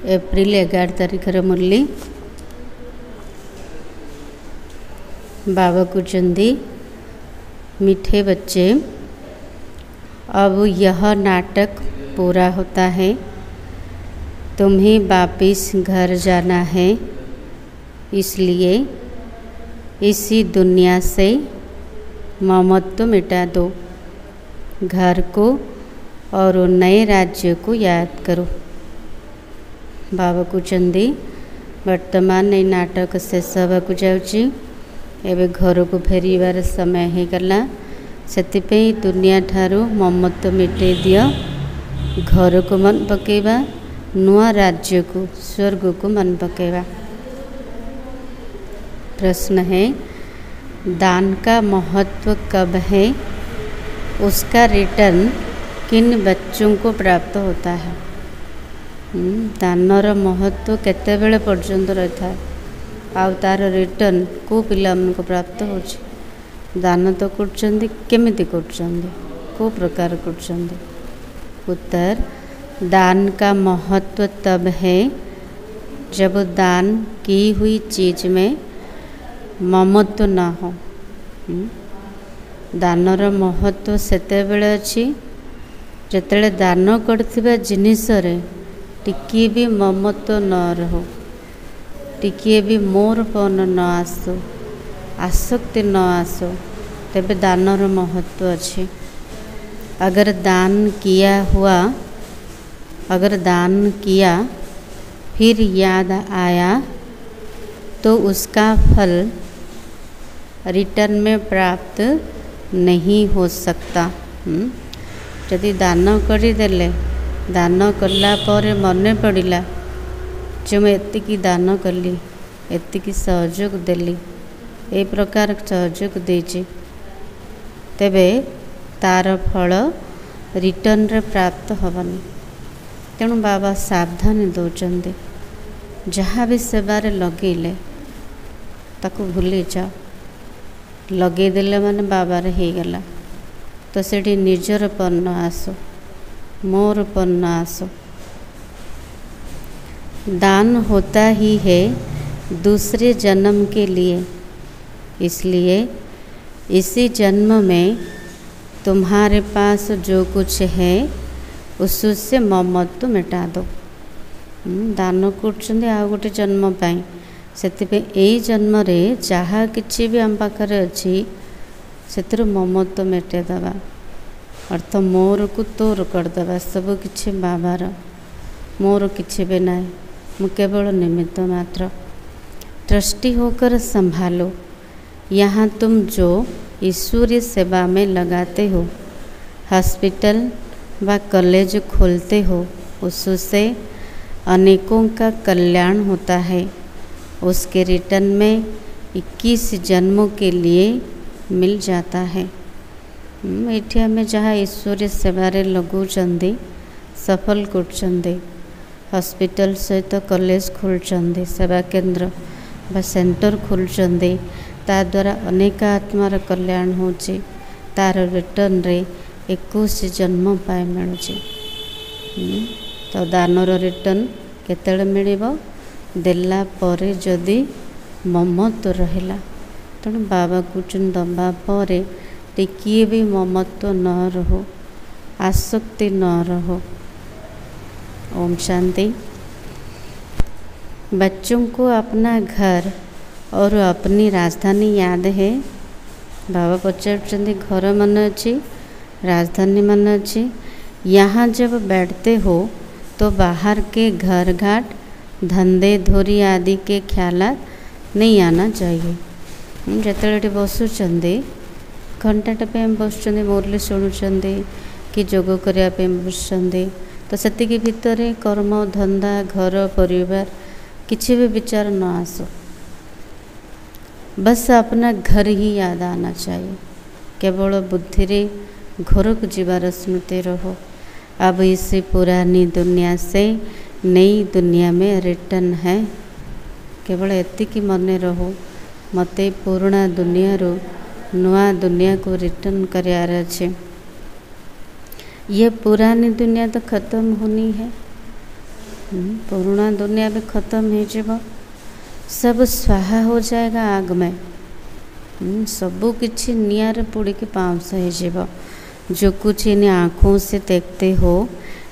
April 11 तारिखर मुरली बाबा कुचंदी मीठे बच्चे। अब यह नाटक पूरा होता है, तुम्हें वापिस घर जाना है, इसलिए इसी दुनिया से ममत्व मिटा दो, घर को और नए राज्य को याद करो। बाबा कुचंदी वर्तमान ए नाटक शेष होगा जाऊँगी। एवं घर को फेरिबार समय हो गला, से दुनिया ठारू ममत्व मिटे दियो, घर को मन पकेबा, नुआ राज्य को स्वर्ग को मन पकेबा। प्रश्न है, दान का महत्व कब है, उसका रिटर्न किन बच्चों को प्राप्त होता है? दानर महत्व केते बेले पर्यंत रही था, आउ तार रिटर्न को पिला को प्राप्त हो? दान तो करछंदी, केमिति करछंदी, को प्रकार करछंदी? उत्तर, दान का महत्व तब है जब दान की हुई चीज में ममत्व ना हो। दानर महत्व सेते बेले अछि जेतेले दान करथिबा जिनिस रे टिकिए भी ममत्व न रहो, टिकिए भी मोरपन न आसो, आसक्ति न आसो, तेबे दानर महत्व अच्छे। अगर दान किया हुआ, अगर दान किया फिर याद आया तो उसका फल रिटर्न में प्राप्त नहीं हो सकता। यदि दान करदेले, दान कला पर मन पड़ा जो मैं एतिकी दान कली, एतिकी सहयोग देली, ए प्रकार सहयोग देची, तेबे तार फल रिटर्न रे प्राप्त हबनी। तेणु बाबा सावधानी दौरान जहाँ भी सेवारे लगेले ताकू भूली जाओ, लगेदेले माने बाबारे हो गला, तो सेठी निजर पन्न आसो, मोर पन्न आसो। दान होता ही है दूसरे जन्म के लिए, इसलिए इसी जन्म में तुम्हारे पास जो कुछ है उससे ममत्व मिटा दो। दान कर आ गोटे जन्म पाई, से जन्म रे जहाँ किसी भी आम पाखरे अच्छी से ममत्व मिटेदवा, अर्थ मोर को तोर करदे, सब किछि बाबार, मोर किछि भी ना, मु केवल निमित्त मात्र। ट्रस्टी होकर संभालो, यहाँ तुम जो ईश्वरीय सेवा में लगाते हो, हॉस्पिटल व कॉलेज खोलते हो, उससे अनेकों का कल्याण होता है। उसके रिटर्न में 21 जन्मों के लिए मिल जाता है। ये आम जहाँ ईश्वरीय सेवारे लगौंदी, सफल कर हॉस्पिटल सहित कॉलेज खोलुंट, सेवा केंद्र बा सेंटर खोलुंट, ता द्वारा अनेक आत्मार कल्याण होची, तार रिटर्न रे 21 जन्म पाए मिलूँ। तो दानर रिटर्न केतेले मिलिबो? देला परे जदि ममत्व रहिला। तेणु बाबा कुचन दबा परे टिकिए भी ममत्व न रहो, आसक्ति न रहो। ओम शांति। बच्चों को अपना घर और अपनी राजधानी याद है? बाबा पचार घर मन अच्छी, राजधानी मन अच्छी। यहाँ जब बैठते हो तो बाहर के घर घाट, धंधे धोरी आदि के ख्यालात नहीं आना चाहिए। जिते बसुँच घंटाटे पे बस मुरली शुणुंट कि जोग करने बसुँच, तो से भितर कर्म धंदा घर परिवार किसी भी विचार न आसो, बस अपना घर ही याद आना चाहिए। केवल बुद्धि रे घर को जीवार स्मृति रहो। अब इसी पुरानी दुनिया से नई दुनिया में रिटर्न है, केवल एतिकी मने रहो, मते पुराना दुनिया रो नुआ दुनिया को रिटर्न करार अच्छे। ये पुरानी दुनिया तो ख़त्म होनी है, पुराना दुनिया भी खत्म हो, सब स्वाहा हो जाएगा आग में। सबू किछि निआरे पोड़ी के पाउंस हो। जो कुछ इन आँखों से देखते हो,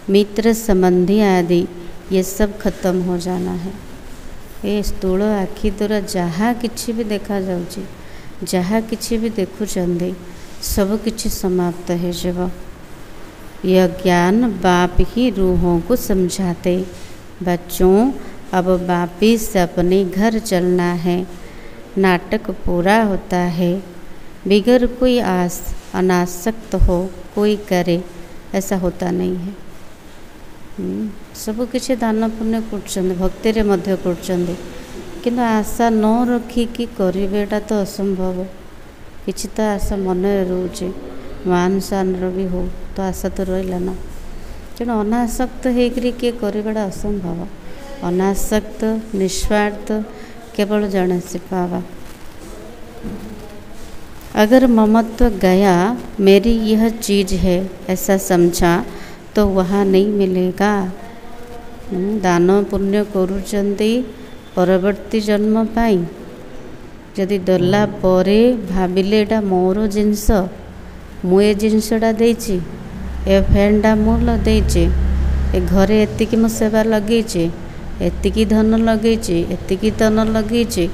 मित्र संबंधी आदि, ये सब खत्म हो जाना है। ये स्थूल आखि द्वारा जहाँ किछि भी देखा जाउछि, जहाँ किछि भी देखुचंदी, सब किछि समाप्त हो जाएगा। यह ज्ञान बाप ही रूहों को समझाते। बच्चों, अब वापिस से अपने घर चलना है। नाटक पूरा होता है। बिगर कोई आस अनासक्त हो कोई करे, ऐसा होता नहीं है। सब किछि दान पुण्य कर भक्ति रे मध्य कर, किंतु आशा न रखिकी करेटा तो असंभव। किछि तो आशा मन रोचे, मान सान भी हो तो आशा तो रहा ना। तेणु अनासक्त होकर किए करवाटा असंभव। अनासक्त निस्वार्थ केवल जड़े से पावा। अगर ममत्व गया, मेरी यह चीज़ है ऐसा समझा, तो वहाँ नहीं मिलेगा। दान पुण्य करुचंदी परवर्ती जन्म पाई, जदि दला परे भाविले एटा मोर जिनस, मु ए जिनसटा देइछि, ए फैनटा मु देइछि, ए घरे एतिकी मु सेवा लगेइछि, एतिकी धन लगेइछि, एतिकी धन लगेइछि,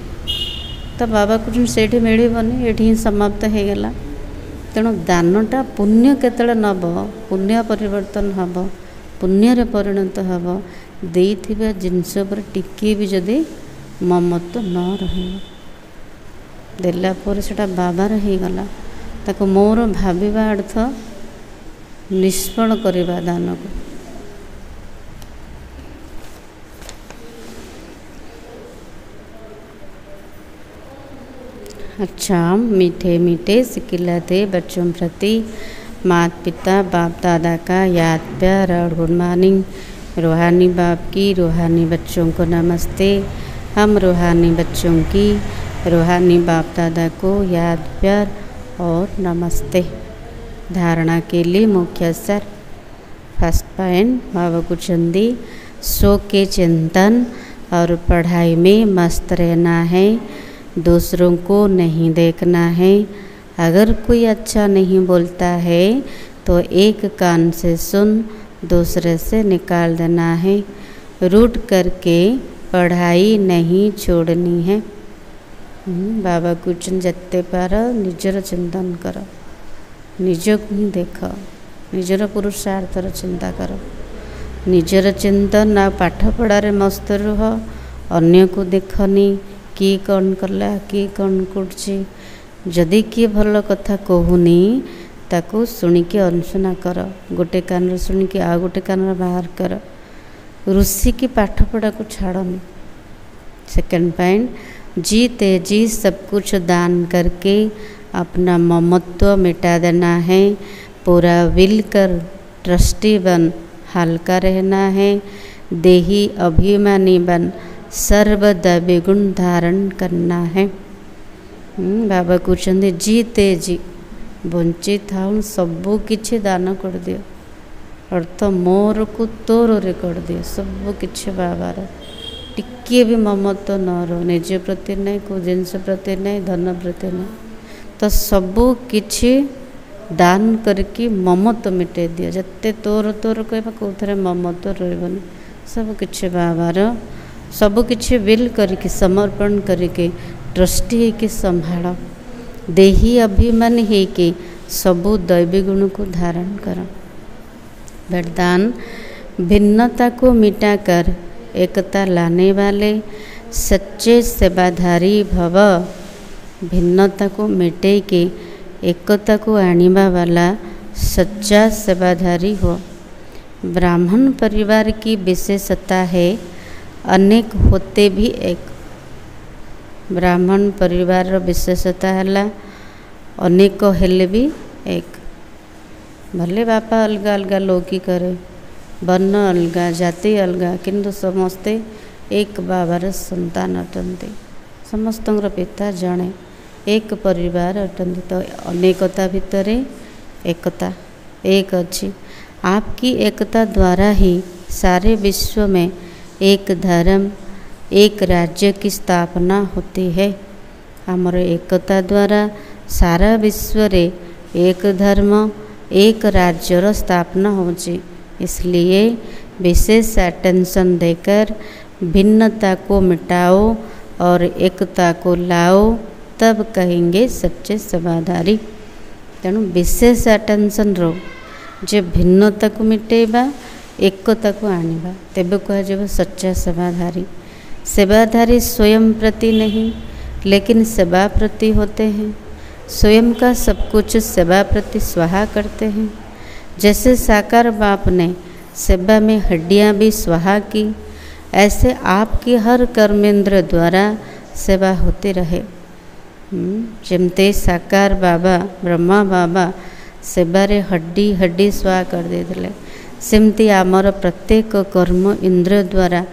तो बाबा कहते से मिलबनी, ये समाप्त हो गला। तेणु दानटा पुण्य केतले नब, पुण्य परिवर्तन हम, पुण्य परिणत हम। देइथिबा जिनस पर टिके भी जदि ममत्व न रहे, देला पर सेटा बाबार हो गला, ताको मोर भाविबा अर्थ निष्फल करिबा दान को। अच्छा, मीठे मीठे सिखिलाते बच्चों प्रति माता पिता बाप दादा का याद प्यार और गुड मॉर्निंग। रूहानी बाप की रूहानी बच्चों को नमस्ते। हम रूहानी बच्चों की रूहानी बाप दादा को याद प्यार और नमस्ते। धारणा के लिए मुख्य सर। फर्स्ट पॉइंट, बाबा कुचंदी सो के चिंतन और पढ़ाई में मस्त रहना है, दूसरों को नहीं देखना है। अगर कोई अच्छा नहीं बोलता है तो एक कान से सुन, दूसरे से निकाल देना है। रूठ करके पढ़ाई नहीं छोड़नी है। बाबा कुछ जत्ते पार निजर चिंतन कर, निज को ही देख, निजर पुरुषार्थर चिंता कर। निजर चिंतन आ पाठ पढ़ारे मस्त रुह, अन्य को देखनी किए कौन कला, किए कौन कर। जदि किए भल कथा कहूनी ताकू शुणिकी अनसुना कर, गोटे कान शुणिकी आ गोटे कान बाहर कर। ऋषि की पाठ पढ़ा को छाड़नी। सेकंड पॉइंट, जीते जी सब कुछ दान करके अपना ममत्व मिटा देना है। पूरा विल कर ट्रस्टी बन, हल्का रहना है। देही अभिमानी बन, सर्वदा विगुण धारण करना है। बाबा कहते जीते जी बंची था सबू किछि दान कर दियो, अर्थ मोर को तोर रे कर दियो। सब किछि बाबार, टिके भी ममत्व न रो, निज प्रति नहीं, को जिनस प्रति नहीं, धन प्रति नहीं। तो सबू किछि दान करके ममत्व मिटे दियो। जत्ते तोर तोर कहबा कोथरे ममत्व रहबनी। सब किछि बाबार, सब किछि विल करके समर्पण करके ट्रस्टी है संभाल। देही अभिमान है कि सबू दैवी गुण को धारण कर। वरदान, भिन्नता को मिटाकर एकता लाने वाले सच्चे सेवाधारी भव। भिन्नता को मिटे के एकता को आनिबा वाला सच्चा सेवाधारी हो। ब्राह्मण परिवार की विशेषता है अनेक होते भी एक। ब्राह्मण परिवार विशेषता है अनेक हेले भी एक। भले बापा अलग अलग लोकी करे, वर्ण अलग, जाति अलग, किंतु समस्ते एक बाबार संतान अटंती। समस्त पिता जड़े, एक परिवार अटंती। तो अनेकता भितर एकता एक अच्छी। आपकी एकता द्वारा ही सारे विश्व में एक धर्म एक राज्य की स्थापना होती है। आमर एकता द्वारा सारा विश्व रे एक धर्म एक राज्यर स्थापना होची। इसलिए विशेष अटेंशन देकर भिन्नता को मिटाओ और एकता को लाओ, तब कहेंगे सच्चे सेवाधारी। तेणु विशेष अटेंशन रो जे भिन्नता को मिटेबा एकता को आनिबा, तेबे कह सच्चा सेवाधारी। सेवाधारी स्वयं प्रति नहीं लेकिन सेवा प्रति होते हैं। स्वयं का सब कुछ सेवा प्रति स्वाहा करते हैं। जैसे साकार बाप ने सेवा में हड्डियाँ भी स्वाहा की, ऐसे आपकी हर कर्मेंद्र द्वारा सेवा होती रहे। जमते साकार बाबा ब्रह्मा बाबा सेबारे हड्डी हड्डी स्वाहा कर देते, सेमती आमर प्रत्येक कर्म इंद्र द्वारा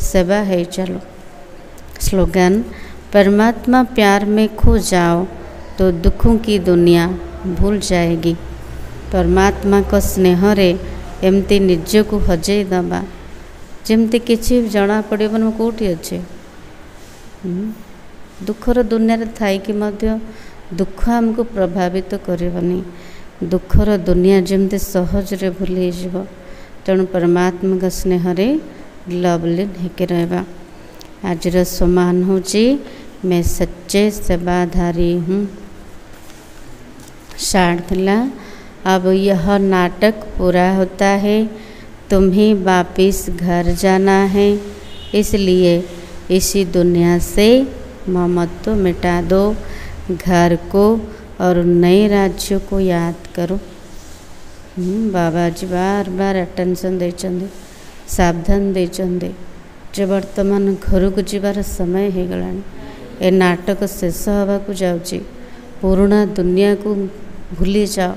सेवा है चलो। स्लोगन, परमात्मा प्यार में खो जाओ तो दुखों की दुनिया भूल जाएगी। परमात्मा को स्नेह रे एमती निज को हजई दबा, जमती किसी जना पड़न कौटी अच्छे। दुखर दुनिया रे थाई कि मध्य दुख हमको प्रभावित करनी। दुखर दुनिया जमती सहज रे भूली जीव। तेणु परमात्मा का स्नेह रे लवलीन होकर रहबा। आज सम्मान होची मैं सच्चे सेवाधारी हूँ। शारदला, अब यह नाटक पूरा होता है, तुम्हें वापिस घर जाना है। इसलिए इसी दुनिया से ममत्व मिटा दो, घर को और नए राज्यों को याद करो। बाबा जी बार बार अटेंशन देचंदे, सावधान देचंदे जे वर्तमान घर को जीवार समय हो गलानी। ए नाटक शेष हवा को जाउची। पुराना दुनिया को भूली जाओ,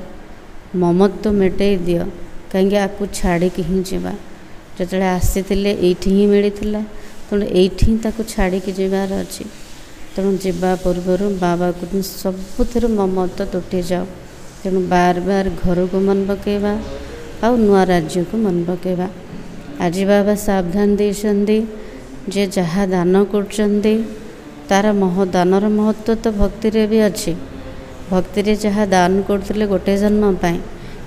ममत्व मिटे दियो, कहीं आपको छाड़ी ही जीवा। जो आसी एठी ही मिलता, तेणु एठी ताको छाड़ी जीवार अच्छी। तेणु जीवा पूर्वर बाबा को सबुथ ममत्व तुटी जाओ। तेणु बार बार घर को मन पकेवा आ नुआ राज्य को मन पकेवा। आज बाबा सावधान देछंदी जे जहाँ दान करछंदी तार दानर महत्व तो भक्ति रे भी अच्छी। भक्ति रे जहाँ दान करते गोटे जन्म पाए,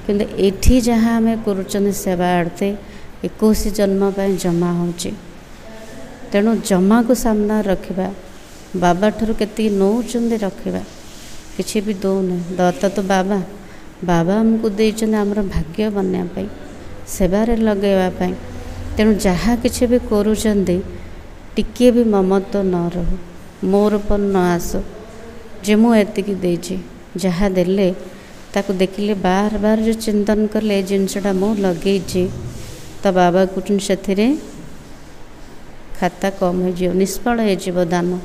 किंतु एठी जहाँ आम कर सेवा अर्थे 21 जन्म पाए जमा होची। तेणु जमा को सामना रखा, बाबा ठुर केती नौचंदे रखा, किसी भी दौन दत्ता तो बाबा बाबा आमको देचंदे आमर भाग्य बनवाई सेवारे लगेवाई। तेणु जहाँ किसी भी करुचंदे टिके भी ममत्व न रहो, मोर पर न आसो जे मु एतिकी देची। जहाँ देले ताको देखिले बार बार जो चिंतन कले जिनसटा मु लगे तो बाबा कुछ से खाता कम हो निष्फल हो दान।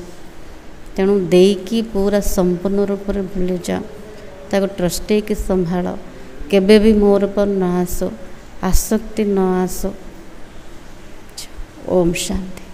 तेणु देकी पूरा संपूर्ण रूप से भूली जाओ, ताको ट्रस्टे की संभाल, केबे भी मोर पर न आसो, आसक्ति न आसो। ओम शांति।